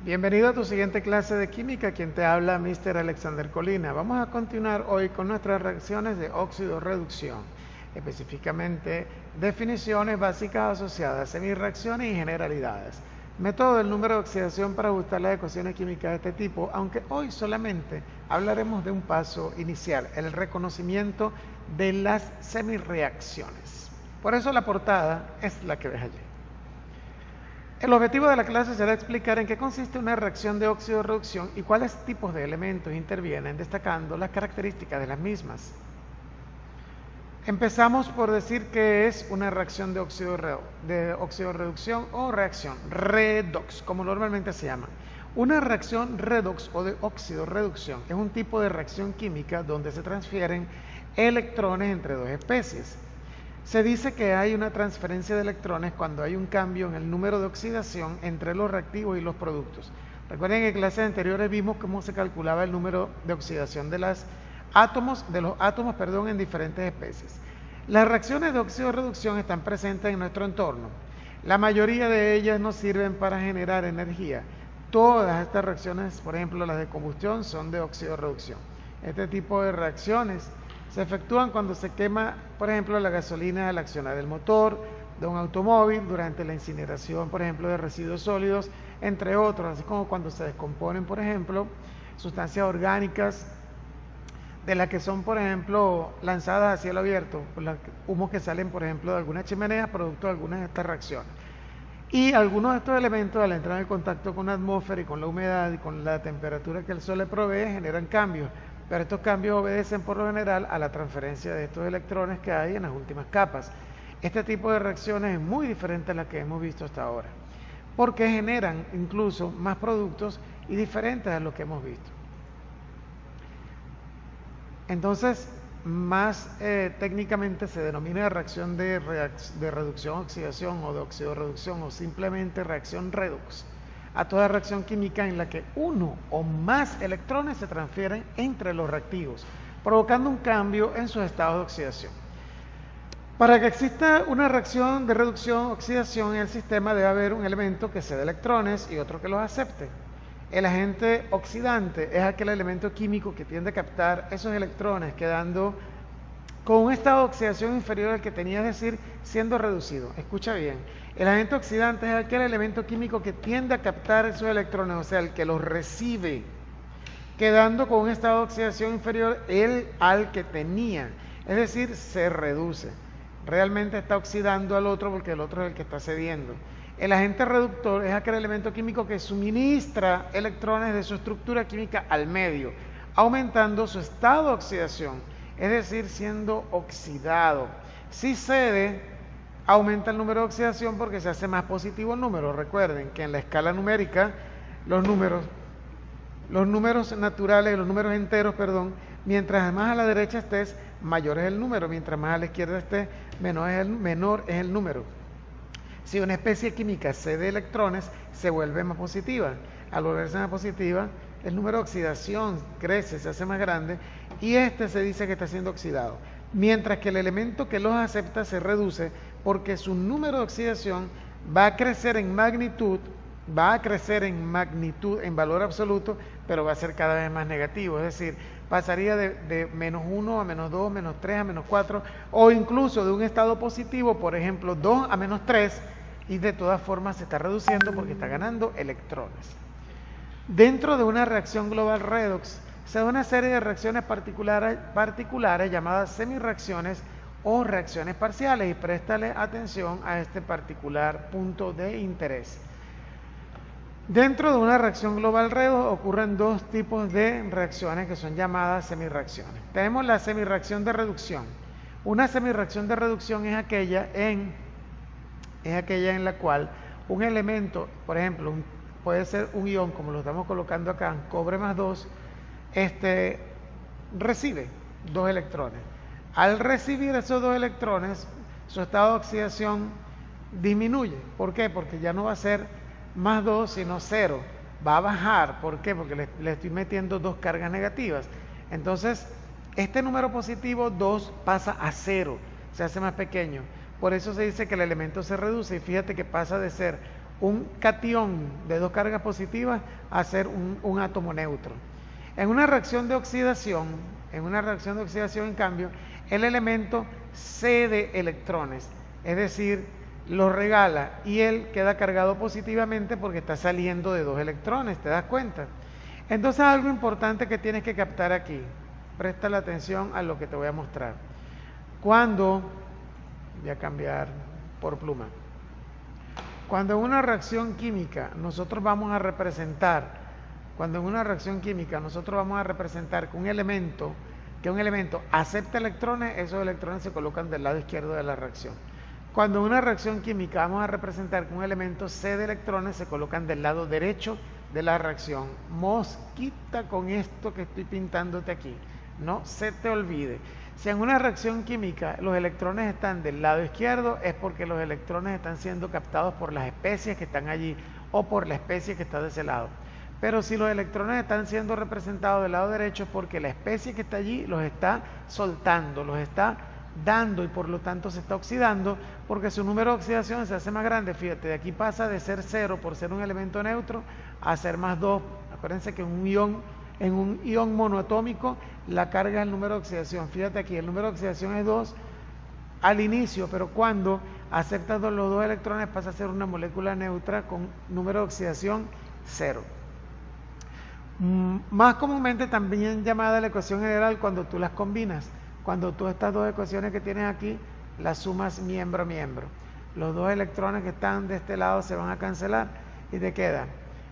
Bienvenido a tu siguiente clase de química, quien te habla Mr. Alexander Colina. Vamos a continuar hoy con nuestras reacciones de óxido-reducción, específicamente definiciones básicas asociadas, semirreacciones y generalidades. Método del número de oxidación para ajustar las ecuaciones químicas de este tipo, aunque hoy solamente hablaremos de un paso inicial, el reconocimiento de las semirreacciones. Por eso la portada es la que ves allí. El objetivo de la clase será explicar en qué consiste una reacción de óxido-reducción y cuáles tipos de elementos intervienen, destacando las características de las mismas. Empezamos por decir que es una reacción de óxido-reducción o reacción redox, como normalmente se llama. Una reacción redox o de óxido-reducción es un tipo de reacción química donde se transfieren electrones entre dos especies. Se dice que hay una transferencia de electrones cuando hay un cambio en el número de oxidación entre los reactivos y los productos. Recuerden que en clases anteriores vimos cómo se calculaba el número de oxidación de los átomos, en diferentes especies. Las reacciones de óxido-reducción están presentes en nuestro entorno. La mayoría de ellas nos sirven para generar energía. Todas estas reacciones, por ejemplo las de combustión, son de óxido-reducción. Este tipo de reacciones se efectúan cuando se quema, por ejemplo, la gasolina al accionar el motor de un automóvil, durante la incineración, por ejemplo, de residuos sólidos, entre otros, así como cuando se descomponen, por ejemplo, sustancias orgánicas de las que son, por ejemplo, lanzadas a cielo abierto, por los humos que salen, por ejemplo, de algunas chimeneas, producto de algunas de estas reacciones. Y algunos de estos elementos, al entrar en contacto con la atmósfera y con la humedad y con la temperatura que el sol le provee, generan cambios. Pero estos cambios obedecen por lo general a la transferencia de estos electrones que hay en las últimas capas. Este tipo de reacciones es muy diferente a las que hemos visto hasta ahora, porque generan incluso más productos y diferentes a los que hemos visto. Entonces, más técnicamente se denomina reacción de reducción-oxidación o de óxido-reducción o simplemente reacción redox a toda reacción química en la que uno o más electrones se transfieren entre los reactivos, provocando un cambio en sus estados de oxidación. Para que exista una reacción de reducción-oxidación en el sistema debe haber un elemento que cede electrones y otro que los acepte. El agente oxidante es aquel elemento químico que tiende a captar esos electrones, quedando con un estado de oxidación inferior al que tenía, es decir, siendo reducido. Escucha bien, el agente oxidante es aquel elemento químico que tiende a captar esos electrones, o sea, el que los recibe, quedando con un estado de oxidación inferior al que tenía, es decir, se reduce. Realmente está oxidando al otro porque el otro es el que está cediendo. El agente reductor es aquel elemento químico que suministra electrones de su estructura química al medio, aumentando su estado de oxidación, es decir, siendo oxidado. Si cede, aumenta el número de oxidación porque se hace más positivo el número. Recuerden que en la escala numérica, los números naturales, los números enteros, mientras más a la derecha estés, mayor es el número, mientras más a la izquierda estés, menor es el número. Si una especie química cede electrones, se vuelve más positiva. Al volverse más positiva, el número de oxidación crece, se hace más grande y se dice que está siendo oxidado. Mientras que el elemento que los acepta se reduce porque su número de oxidación va a crecer en magnitud, en valor absoluto, pero va a ser cada vez más negativo. Es decir, pasaría de menos 1 a menos 2, menos 3 a menos 4, o incluso de un estado positivo, por ejemplo, 2 a menos 3, y de todas formas se está reduciendo porque está ganando electrones. Dentro de una reacción global redox se da una serie de reacciones particulares llamadas semirreacciones o reacciones parciales, y préstale atención a este particular punto de interés. Dentro de una reacción global redox ocurren dos tipos de reacciones que son llamadas semirreacciones. Tenemos la semirreacción de reducción. Una semirreacción de reducción es aquella en la cual un elemento, por ejemplo, puede ser un ion, como lo estamos colocando acá, cobre más 2, recibe 2 electrones. Al recibir esos 2 electrones, su estado de oxidación disminuye. ¿Por qué? Porque ya no va a ser más 2, sino 0. Va a bajar. ¿Por qué? Porque le estoy metiendo 2 cargas negativas. Entonces, este número positivo 2 pasa a 0, se hace más pequeño. Por eso se dice que el elemento se reduce, y fíjate que pasa de ser un catión de dos cargas positivas a ser un átomo neutro. En una reacción de oxidación, en cambio, el elemento cede electrones, es decir, los regala y él queda cargado positivamente porque está saliendo de dos electrones, ¿te das cuenta? Entonces algo importante que tienes que captar aquí, presta la atención a lo que te voy a mostrar. Cuando, voy a cambiar por pluma, cuando en una reacción química nosotros vamos a representar que un elemento acepta electrones, esos electrones se colocan del lado izquierdo de la reacción. Cuando en una reacción química vamos a representar que un elemento cede electrones, se colocan del lado derecho de la reacción. Mosquita con esto que estoy pintándote aquí, no se te olvide. Si en una reacción química los electrones están del lado izquierdo, es porque los electrones están siendo captados por las especies que están allí o por la especie que está de ese lado. Pero si los electrones están siendo representados del lado derecho, es porque la especie que está allí los está soltando, los está dando y por lo tanto se está oxidando porque su número de oxidación se hace más grande. Fíjate, de aquí pasa de ser 0 por ser un elemento neutro a ser más 2. Acuérdense que en un ion monoatómico la carga es el número de oxidación. Fíjate aquí, el número de oxidación es 2 al inicio, pero cuando aceptas los dos electrones pasa a ser una molécula neutra con número de oxidación 0. Más comúnmente también llamada la ecuación general cuando tú las combinas. Cuando tú estas dos ecuaciones que tienes aquí las sumas miembro a miembro, los dos electrones que están de este lado se van a cancelar y te queda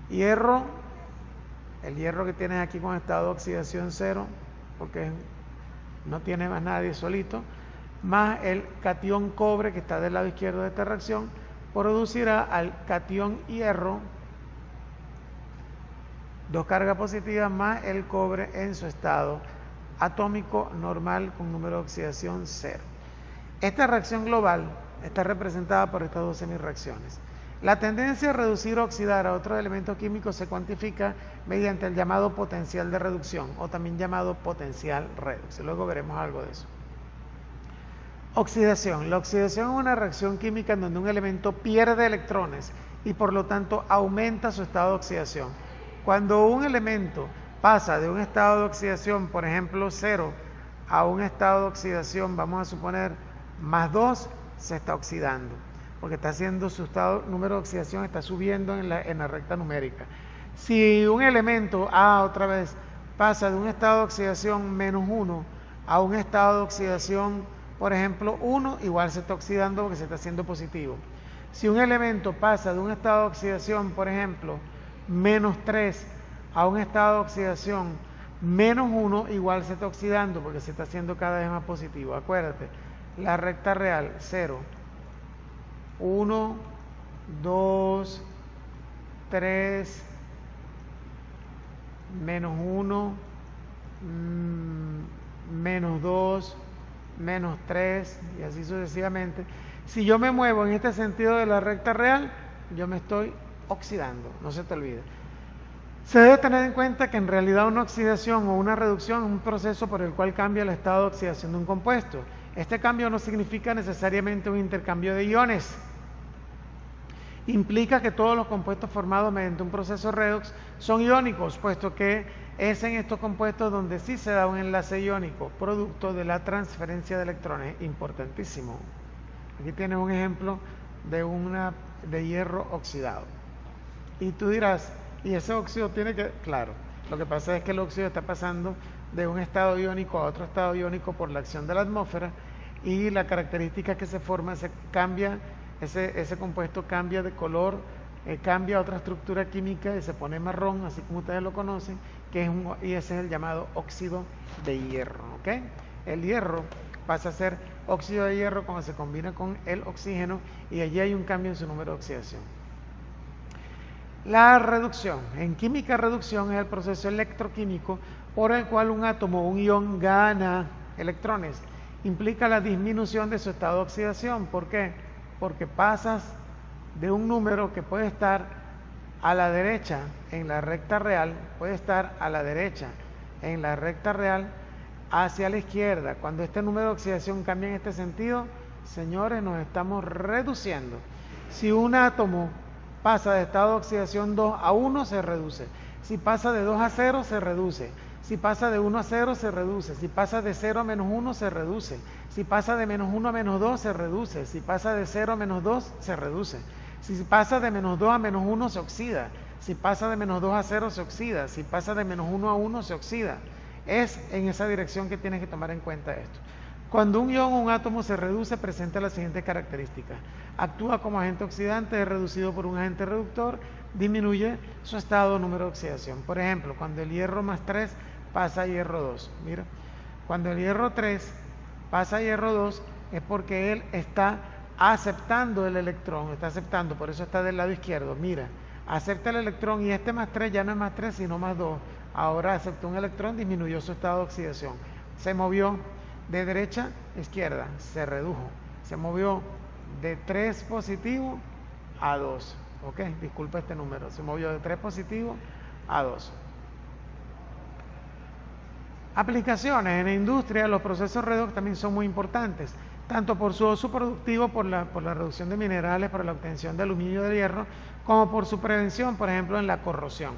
hierro, el hierro que tienes aquí con estado de oxidación 0, porque no tiene más nadie solito, más el catión cobre que está del lado izquierdo de esta reacción, producirá al catión hierro, dos cargas positivas más el cobre en su estado atómico normal con número de oxidación 0. Esta reacción global está representada por estas dos semireacciones. La tendencia a reducir o oxidar a otros elementos químicos se cuantifica mediante el llamado potencial de reducción o también llamado potencial redox. Luego veremos algo de eso. Oxidación. La oxidación es una reacción química en donde un elemento pierde electrones y por lo tanto aumenta su estado de oxidación. Cuando un elemento pasa de un estado de oxidación, por ejemplo 0, a un estado de oxidación, vamos a suponer más 2, se está oxidando, porque está haciendo su número de oxidación, está subiendo en la recta numérica. Si un elemento A otra vez pasa de un estado de oxidación menos 1 a un estado de oxidación, por ejemplo 1, igual se está oxidando porque se está haciendo positivo. Si un elemento pasa de un estado de oxidación, por ejemplo, menos 3 a un estado de oxidación menos 1, igual se está oxidando porque se está haciendo cada vez más positivo. Acuérdate, la recta real, 0, 1, 2, 3, menos 1, menos 2, menos 3 y así sucesivamente. Si yo me muevo en este sentido de la recta real, yo me estoy oxidando, no se te olvide. Se debe tener en cuenta que en realidad una oxidación o una reducción es un proceso por el cual cambia el estado de oxidación de un compuesto. Este cambio no significa necesariamente un intercambio de iones. Implica que todos los compuestos formados mediante un proceso redox son iónicos, puesto que es en estos compuestos donde sí se da un enlace iónico, producto de la transferencia de electrones, importantísimo. Aquí tienes un ejemplo de hierro oxidado. Y tú dirás, ¿y ese óxido tiene que...? Claro, lo que pasa es que el óxido está pasando de un estado iónico a otro estado iónico por la acción de la atmósfera y la característica que se forma, ese compuesto cambia de color, cambia a otra estructura química y se pone marrón, así como ustedes lo conocen, y ese es el llamado óxido de hierro, ¿ok? El hierro pasa a ser óxido de hierro cuando se combina con el oxígeno y allí hay un cambio en su número de oxidación. La reducción. En química, reducción es el proceso electroquímico por el cual un átomo o un ion gana electrones. Implica la disminución de su estado de oxidación. ¿Por qué? Porque pasas de un número que puede estar a la derecha en la recta real, puede estar a la derecha en la recta real hacia la izquierda. Cuando este número de oxidación cambia en este sentido, señores, nos estamos reduciendo. Si un átomo pasa de estado de oxidación 2 a 1, se reduce. Si pasa de 2 a 0, se reduce. Si pasa de 1 a 0, se reduce. Si pasa de 0 a menos 1, se reduce. Si pasa de menos 1 a menos 2, se reduce. Si pasa de 0 a menos 2, se reduce. Si pasa de menos 2 a menos 1, se oxida. Si pasa de menos 2 a 0, se oxida. Si pasa de menos 1 a 1, se oxida. Es en esa dirección que tienes que tomar en cuenta esto. Cuando un ion o un átomo se reduce, presenta las siguientes características. Actúa como agente oxidante, es reducido por un agente reductor, disminuye su estado o número de oxidación. Por ejemplo, cuando el hierro más 3 pasa a hierro 2. Mira, cuando el hierro 3 pasa a hierro 2 es porque él está aceptando el electrón, está aceptando, por eso está del lado izquierdo. Mira, acepta el electrón y este más 3 ya no es más 3 sino más 2. Ahora aceptó un electrón, disminuyó su estado de oxidación. Se movió de derecha a izquierda, se redujo. Se movió de 3 positivo a 2. Ok, disculpa este número. Se movió de 3 positivo a 2. Aplicaciones. En la industria los procesos redox también son muy importantes, tanto por su uso productivo, por la reducción de minerales, por la obtención de aluminio y de hierro, como por su prevención, por ejemplo, en la corrosión.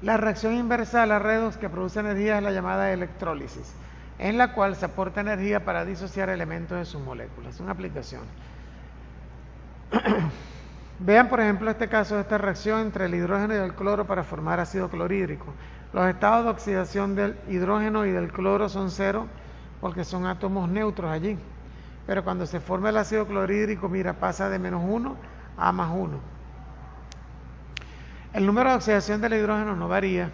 La reacción inversa a la redox que produce energía es la llamada electrólisis, en la cual se aporta energía para disociar elementos de sus moléculas. Es una aplicación. Vean, por ejemplo, este caso de esta reacción entre el hidrógeno y el cloro para formar ácido clorhídrico. Los estados de oxidación del hidrógeno y del cloro son 0 porque son átomos neutros allí. Pero cuando se forma el ácido clorhídrico, mira, pasa de menos 1 a más 1. El número de oxidación del hidrógeno no varía,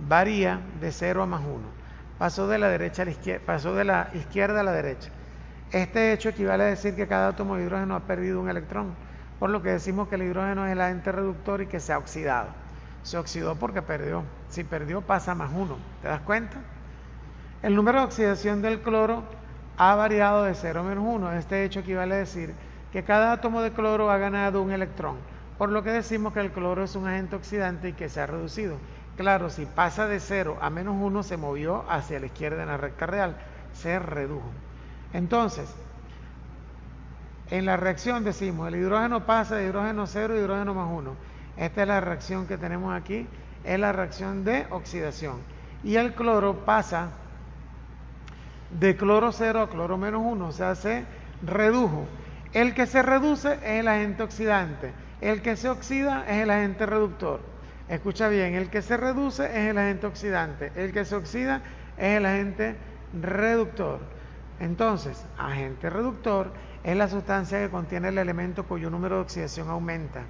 varía de 0 a más 1. Pasó de la derecha a la izquierda, pasó de la izquierda a la derecha. Este hecho equivale a decir que cada átomo de hidrógeno ha perdido un electrón, por lo que decimos que el hidrógeno es el agente reductor y que se ha oxidado. Se oxidó porque perdió. Si perdió, pasa más 1. ¿Te das cuenta? El número de oxidación del cloro ha variado de 0 a menos 1. Este hecho equivale a decir que cada átomo de cloro ha ganado un electrón, por lo que decimos que el cloro es un agente oxidante y que se ha reducido. Claro, si pasa de 0 a menos 1, se movió hacia la izquierda en la recta real, se redujo. Entonces, en la reacción decimos, el hidrógeno pasa de hidrógeno 0 a hidrógeno más 1. Esta es la reacción que tenemos aquí, es la reacción de oxidación. Y el cloro pasa de cloro 0 a cloro menos 1, o sea, se redujo. El que se reduce es el agente oxidante, el que se oxida es el agente reductor. Escucha bien, el que se reduce es el agente oxidante, el que se oxida es el agente reductor. Entonces, agente reductor es la sustancia que contiene el elemento cuyo número de oxidación aumenta.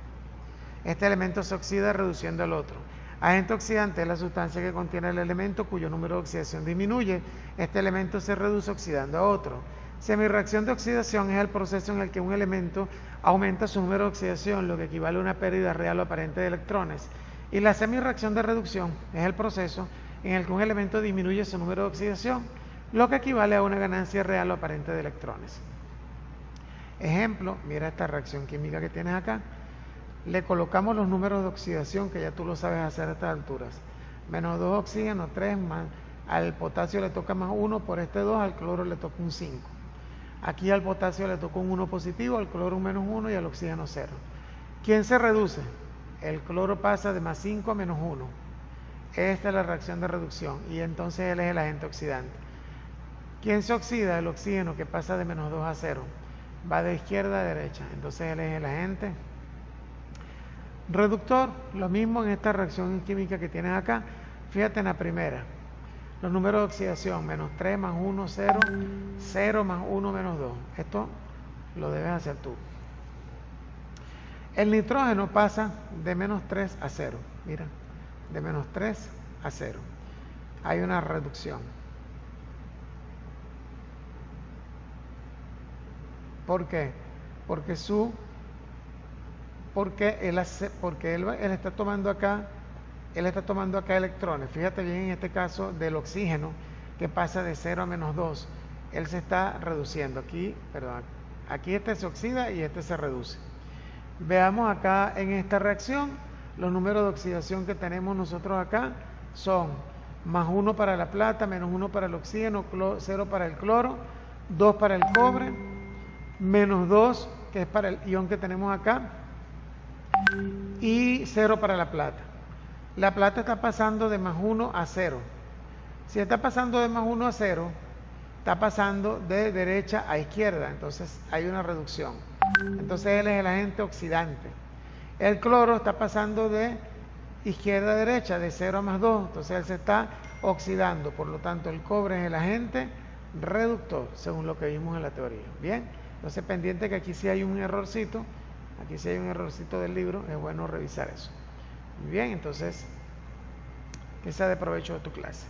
Este elemento se oxida reduciendo al otro. Agente oxidante es la sustancia que contiene el elemento cuyo número de oxidación disminuye. Este elemento se reduce oxidando a otro. Semirreacción de oxidación es el proceso en el que un elemento aumenta su número de oxidación, lo que equivale a una pérdida real o aparente de electrones. Y la semirreacción de reducción es el proceso en el que un elemento disminuye su número de oxidación, lo que equivale a una ganancia real o aparente de electrones. Ejemplo, mira esta reacción química que tienes acá. Le colocamos los números de oxidación que ya tú lo sabes hacer a estas alturas. Menos 2 oxígeno, 3 más. Al potasio le toca más 1 por este 2, al cloro le toca un 5. Aquí al potasio le tocó un 1 positivo, al cloro un menos 1 y al oxígeno 0. ¿Quién se reduce? El cloro pasa de más 5 a menos 1. Esta es la reacción de reducción y entonces él es el agente oxidante. ¿Quién se oxida? El oxígeno, que pasa de menos 2 a 0. Va de izquierda a derecha, entonces él es el agente reductor. Lo mismo en esta reacción química que tienes acá. Fíjate en la primera. Los números de oxidación, menos 3 más 1, 0, 0 más 1 menos 2. Esto lo debes hacer tú. El nitrógeno pasa de menos 3 a 0. Mira, de menos 3 a 0. Hay una reducción. ¿Por qué? Porque él está tomando acá electrones. Fíjate bien en este caso del oxígeno, que pasa de 0 a menos 2. Él se está reduciendo. Aquí este se oxida y este se reduce. Veamos acá en esta reacción, los números de oxidación que tenemos nosotros acá son más 1 para la plata, menos 1 para el oxígeno, 0 para el cloro, 2 para el cobre, menos 2, que es para el ion que tenemos acá, y 0 para la plata. La plata está pasando de +1 a 0. Si está pasando de +1 a 0, está pasando de derecha a izquierda, entonces hay una reducción. Entonces él es el agente oxidante. El cloro está pasando de izquierda a derecha, de 0 a +2, entonces él se está oxidando, por lo tanto el cobre es el agente reductor, según lo que vimos en la teoría. Bien, entonces pendiente que aquí sí hay un errorcito, del libro, es bueno revisar eso. Muy bien, entonces que sea de provecho de tu clase.